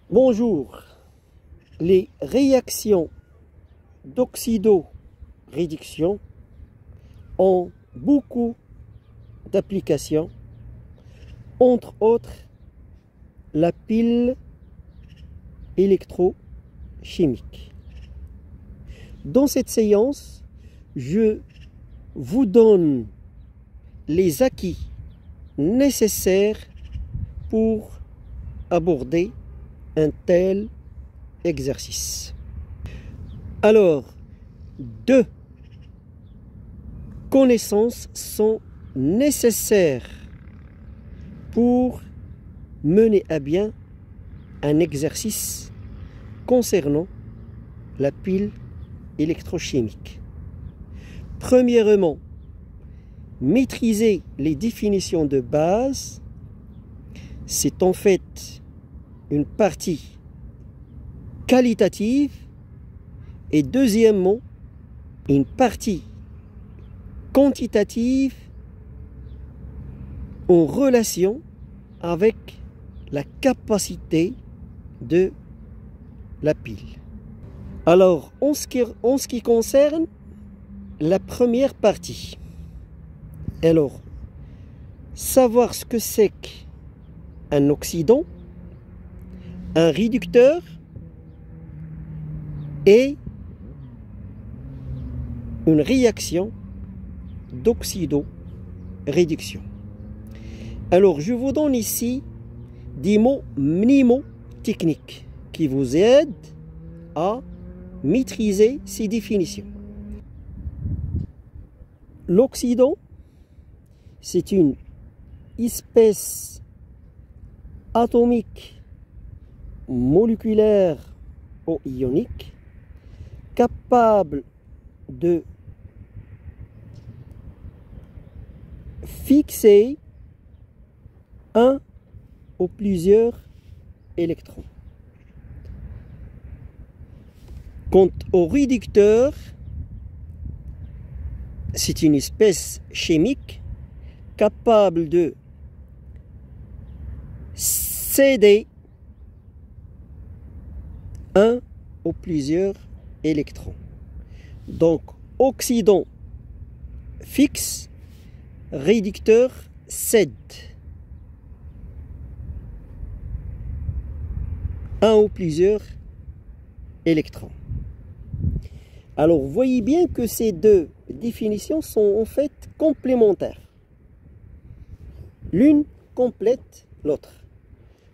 Bonjour. Les réactions d'oxydoréduction ont beaucoup d'applications, entre autres la pile électrochimique. Dans cette séance, je vous donne les acquis nécessaires pour aborder un tel exercice. Alors, deux connaissances sont nécessaires pour mener à bien un exercice concernant la pile électrochimique. Premièrement, maîtriser les définitions de base, c'est en fait une partie qualitative, et deuxièmement, une partie quantitative en relation avec la capacité de la pile. Alors, en ce qui concerne la première partie, alors, savoir ce que c'est qu'un oxydant, un réducteur et une réaction d'oxydoréduction. Alors, je vous donne ici des mots mnémotechniques qui vous aident à maîtriser ces définitions. L'oxydant, c'est une espèce atomique moléculaire ou ionique capable de fixer un ou plusieurs électrons. Quant au réducteur, c'est une espèce chimique capable de céder un ou plusieurs électrons. Donc, oxydant fixe, réducteur cède un ou plusieurs électrons. Alors, vous voyez bien que ces deux définitions sont en fait complémentaires. L'une complète l'autre.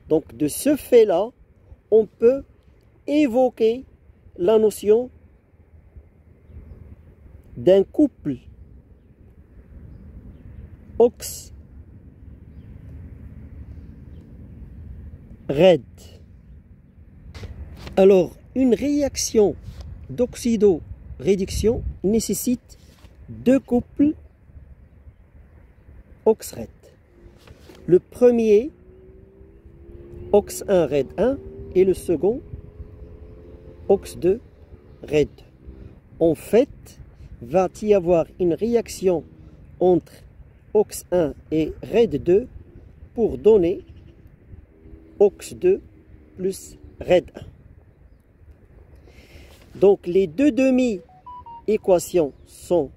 Donc, de ce fait-là, on peut évoquer la notion d'un couple OX-RED. Alors, une réaction d'oxydoréduction nécessite deux couples OX-RED. Le premier, OX1-RED1, et le second, OX2-RED. En fait, va y avoir une réaction entre OX1 et RED2 pour donner OX2 plus RED1. Donc, les deux demi-équations sont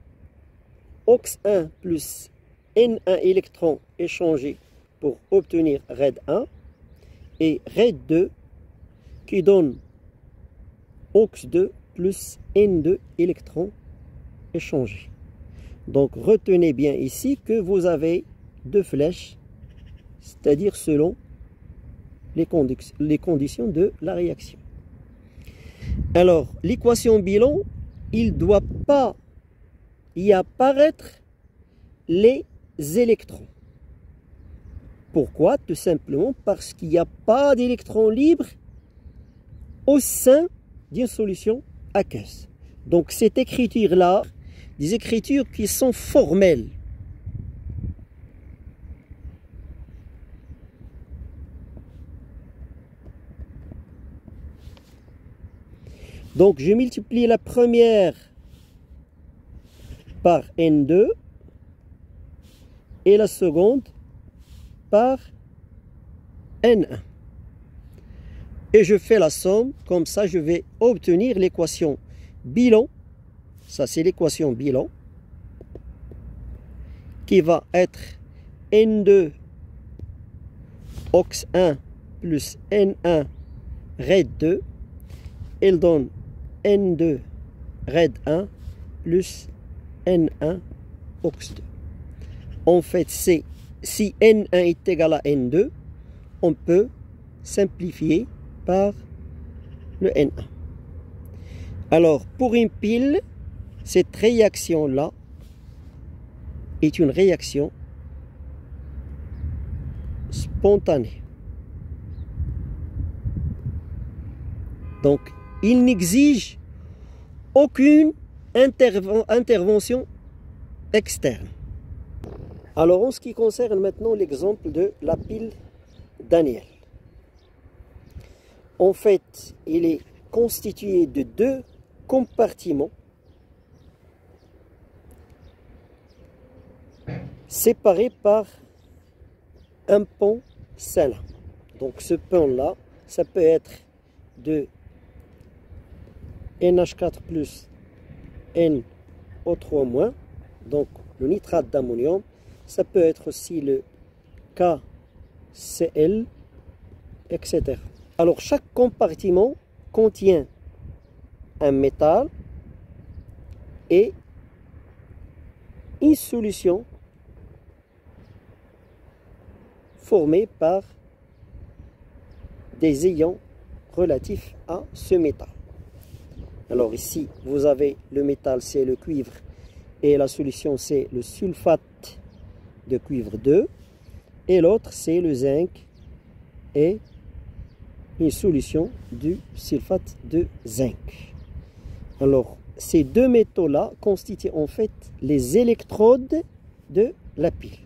OX1 plus N1 électrons échangés pour obtenir RED1 et RED2 qui donne OX2 plus N2 électrons échangés. Donc, retenez bien ici que vous avez deux flèches, c'est-à-dire selon les conditions de la réaction. Alors, l'équation bilan, il ne doit pas y apparaître les électrons. Pourquoi? Tout simplement parce qu'il n'y a pas d'électrons libres au sein d'une solution aqueuse. Donc, cette écriture-là, des écritures qui sont formelles. Donc, je multiplie la première par N2 et la seconde par N1. et je fais la somme. Comme ça, je vais obtenir l'équation bilan. Ça, c'est l'équation bilan qui va être N2 ox 1 plus N1 RED 2. Elle donne N2 RED 1 plus N1 ox 2. En fait, si N1 est égal à N2, on peut simplifier par le N1. Alors, pour une pile, cette réaction-là est une réaction spontanée. Donc, il n'exige aucune intervention externe. Alors, en ce qui concerne maintenant l'exemple de la pile Daniel. En fait, il est constitué de deux compartiments séparés par un pont salin. Donc, ce pont-là, ça peut être de NH4 plus NO3-, donc le nitrate d'ammonium. Ça peut être aussi le KCl, etc. Alors, chaque compartiment contient un métal et une solution formée par des ions relatifs à ce métal. Alors ici, vous avez le métal, c'est le cuivre, et la solution, c'est le sulfate de cuivre 2, et l'autre, c'est le zinc et une solution du sulfate de zinc. Alors, ces deux métaux-là constituent en fait les électrodes de la pile.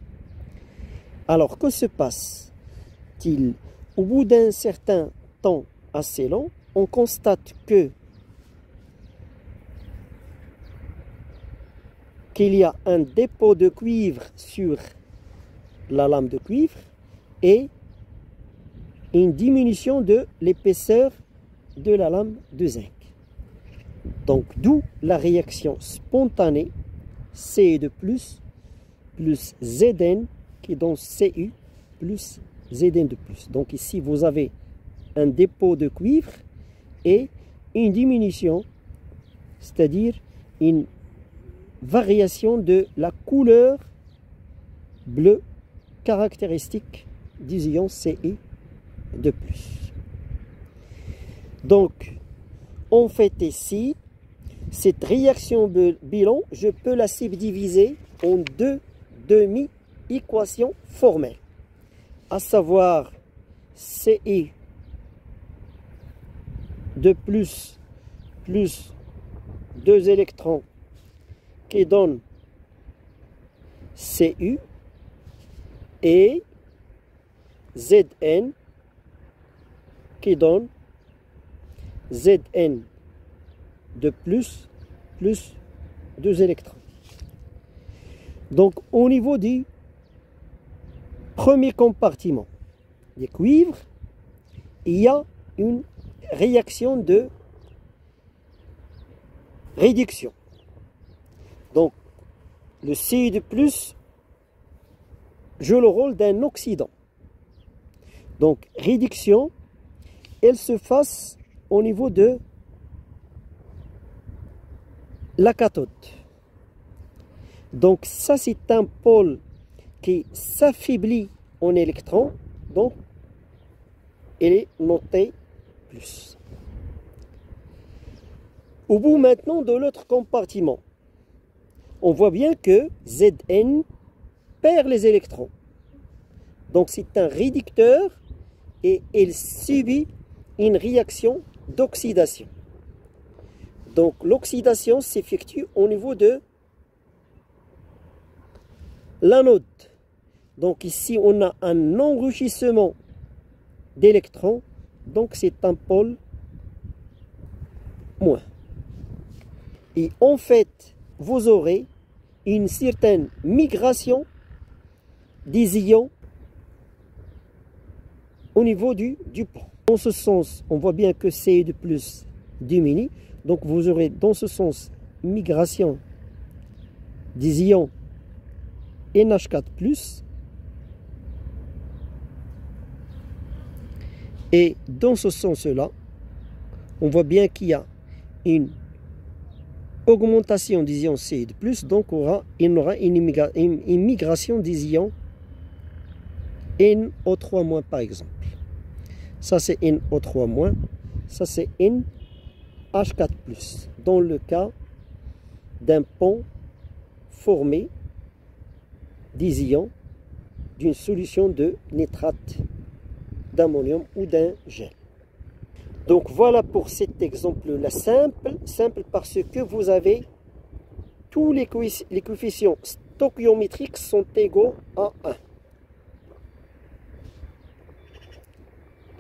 Alors, que se passe-t-il? Au bout d'un certain temps assez long, on constate qu'il y a un dépôt de cuivre sur la lame de cuivre et une diminution de l'épaisseur de la lame de zinc. Donc, d'où la réaction spontanée Ce plus Zn qui donne Cu plus Zn de plus. Donc ici, vous avez un dépôt de cuivre et une diminution, c'est-à-dire une variation de la couleur bleue caractéristique du ion Cu de plus. Donc, en fait ici, cette réaction bilan, je peux la subdiviser en deux demi-équations formelles, à savoir Ci de plus 2 électrons qui donne Cu et Zn qui donne Zn de plus 2 électrons. Donc au niveau du premier compartiment des cuivres, il y a une réaction de réduction. Donc le Ci de plus joue le rôle d'un oxydant. Donc réduction, elle se fasse au niveau de la cathode. Donc ça, c'est un pôle qui s'affaiblit en électrons, donc il est noté plus. Au bout maintenant de l'autre compartiment, on voit bien que Zn perd les électrons. Donc c'est un réducteur et il subit une réaction d'oxydation. Donc l'oxydation s'effectue au niveau de l'anode. Donc ici on a un enrichissement d'électrons, donc c'est un pôle moins. Et en fait, vous aurez une certaine migration des ions au niveau du pont. Dans ce sens, on voit bien que CI2 plus diminue. Donc vous aurez dans ce sens migration des ions NH4+. Et dans ce sens-là, on voit bien qu'il y a une augmentation des ions CI2+, donc il y aura une migration des ions NO3- par exemple. Ça c'est NO3-, ça c'est NH4+, dans le cas d'un pont formé des ions d'une solution de nitrate d'ammonium ou d'un gel. Donc voilà pour cet exemple-là simple parce que vous avez tous les coefficients stoichiométriques sont égaux à 1.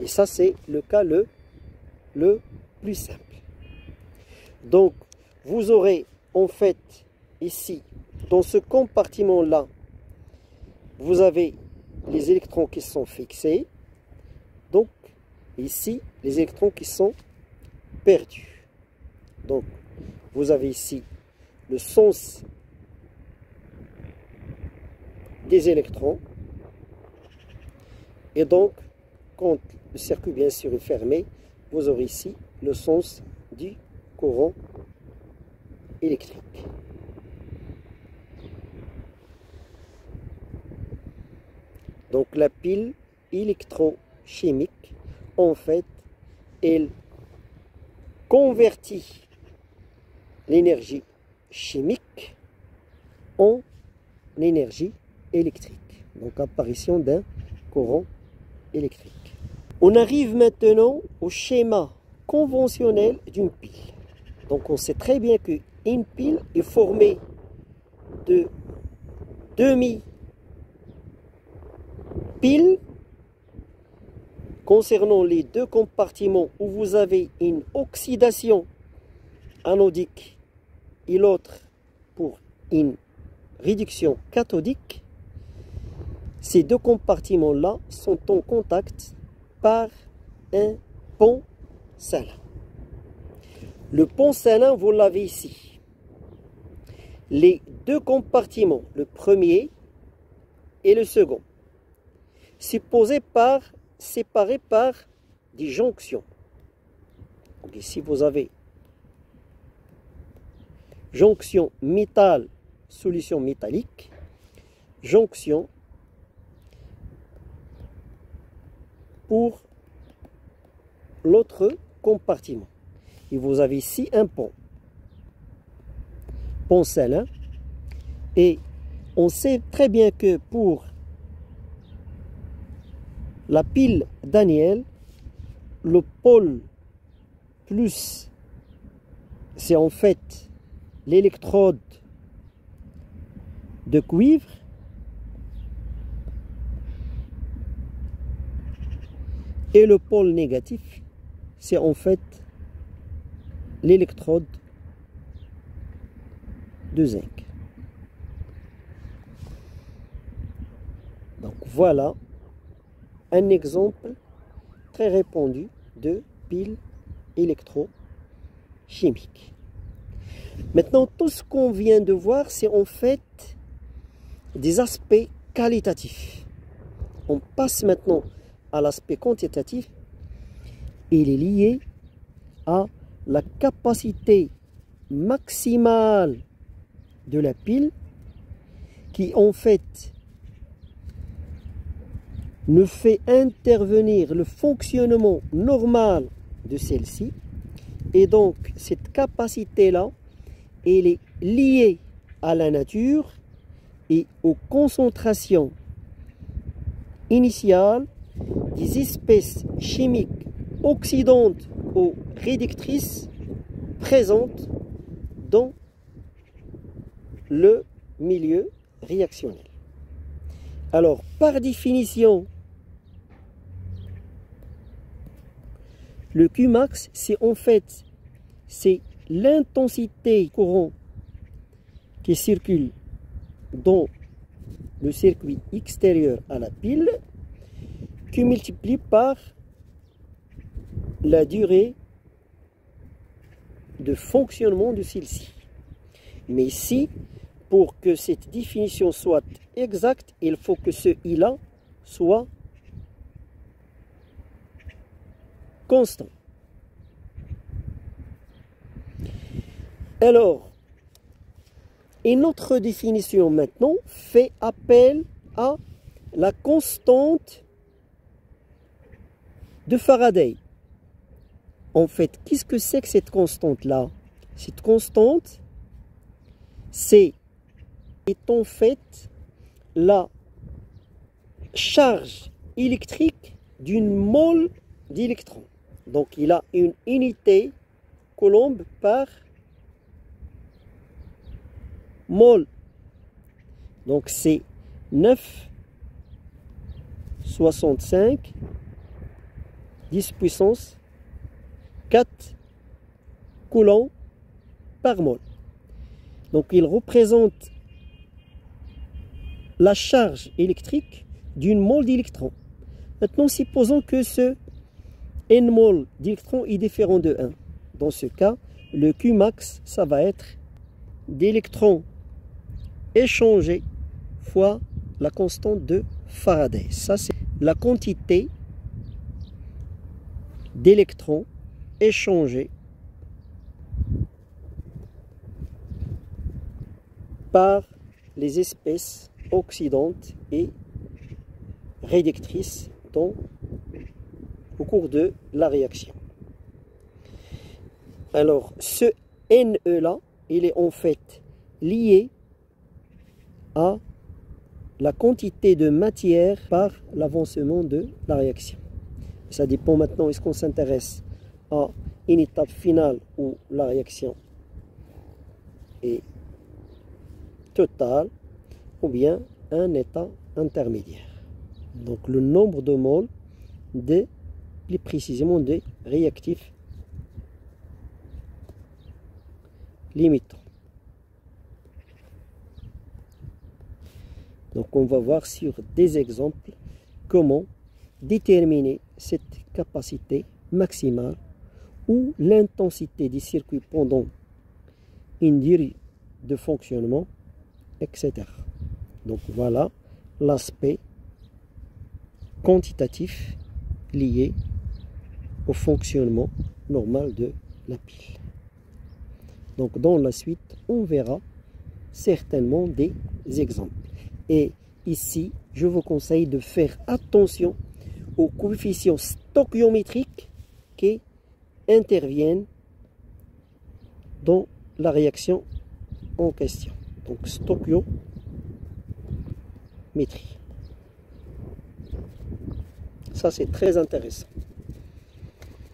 Et ça c'est le cas le plus simple. Donc vous aurez en fait ici, dans ce compartiment-là, vous avez les électrons qui sont fixés. Donc ici, les électrons qui sont perdus. Donc vous avez ici le sens des électrons. Et donc, quand le circuit bien sûr est fermé, vous aurez ici le sens du courant électrique. Donc la pile électrochimique, en fait, elle convertit l'énergie chimique en énergie électrique. Donc apparition d'un courant électrique. On arrive maintenant au schéma conventionnel d'une pile. Donc on sait très bien qu'une pile est formée de demi-piles concernant les deux compartiments où vous avez une oxydation anodique et l'autre pour une réduction cathodique. Ces deux compartiments-là sont en contact par un pont salin. Le pont salin, vous l'avez ici. Les deux compartiments, le premier et le second, séparés par des jonctions. Donc ici, vous avez jonction métal, solution métallique, jonction pour l'autre compartiment. Et vous avez ici un pont salin. Et on sait très bien que pour la pile Daniel, le pôle plus, c'est en fait l'électrode de cuivre. Et le pôle négatif, c'est en fait l'électrode de zinc. Donc voilà un exemple très répandu de pile électrochimique. Maintenant, tout ce qu'on vient de voir, c'est en fait des aspects qualitatifs. On passe maintenant à l'aspect quantitatif. Il est lié à la capacité maximale de la pile qui en fait ne fait intervenir le fonctionnement normal de celle-ci. Et donc cette capacité-là, elle est liée à la nature et aux concentrations initiales des espèces chimiques oxydantes ou réductrices présentes dans le milieu réactionnel. Alors, par définition, le Qmax, c'est en fait l'intensité courant qui circule dans le circuit extérieur à la pile qui multiplie par la durée de fonctionnement de celle-ci. Mais ici, pour que cette définition soit exacte, il faut que ce I-là soit constant. Alors, une autre définition maintenant fait appel à la constante de Faraday. En fait, qu'est-ce que c'est que cette constante-là? Cette constante, c'est en fait la charge électrique d'une mole d'électrons. Donc, il a une unité coulomb par mole. Donc, c'est 9,65 10 puissance 4 coulombs par mole. Donc, il représente la charge électrique d'une mole d'électrons. Maintenant, supposons que ce n mol d'électrons est différent de 1. Dans ce cas, le Qmax, ça va être d'électrons échangés fois la constante de Faraday. Ça, c'est la quantité d'électrons échangés par les espèces oxydantes et réductrices au cours de la réaction. Alors, ce NE-là, il est en fait lié à la quantité de matière par l'avancement de la réaction. Ça dépend maintenant, est-ce qu'on s'intéresse à une étape finale où la réaction est totale ou bien un état intermédiaire. Donc le nombre de moles plus précisément des réactifs limitants. Donc on va voir sur des exemples comment déterminer cette capacité maximale ou l'intensité du circuit pendant une durée de fonctionnement, etc. Donc voilà l'aspect quantitatif lié au fonctionnement normal de la pile. Donc dans la suite, on verra certainement des exemples. Et ici, je vous conseille de faire attention aux coefficients stoichiométriques qui interviennent dans la réaction en question. Donc stoichiométrie. Ça, c'est très intéressant.